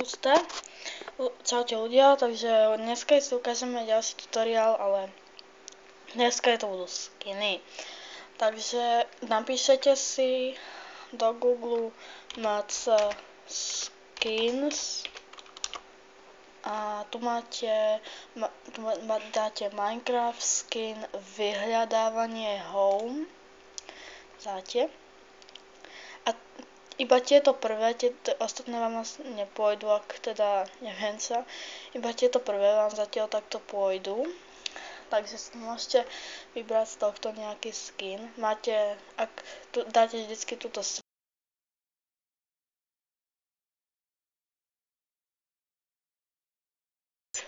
pusté. Čaute ľudia, takže dneska si ukážeme ďalší tutoriál, ale dneska to budú skiny. Takže napíšete si do Google MC Skins a tu dáte Minecraft skin vyhľadávanie home. Dáte. A iba tieto prvé, ostatné vám nepôjdu, ak teda neviem sa. Iba tieto prvé vám zatiaľ takto pôjdu. Takže si môžete vybrať z tohto nejaký skin. Ak dáte vždycky túto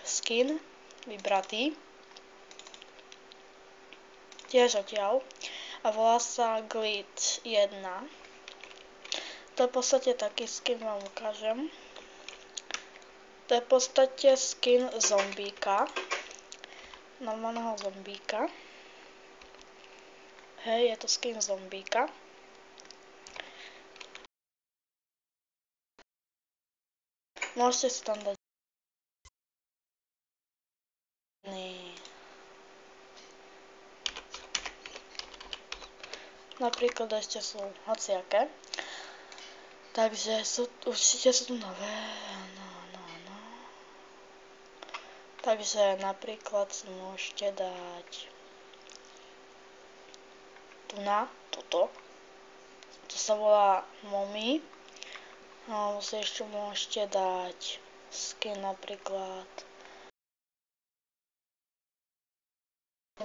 skin vybratý. Tiež odtiaľ. A volá sa Glitch 1. To je v podstate taký skin, vám ukážem. To je v podstate skin zombíka. Normálneho zombíka. Hej, je to skin zombíka. Môžete si tam dať napríklad ešte sú hociaké. Takže určite sú tu nové. Takže napríklad si môžete dať toto. To sa volá Mommy. Alebo si ešte môžete dať skin napríklad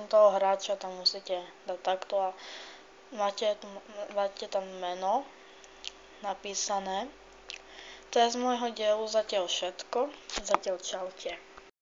toho hráča, tam musíte dať takto a máte tam meno napísané. To je z môjho dielu zatiaľ všetko. Zatiaľ čaute.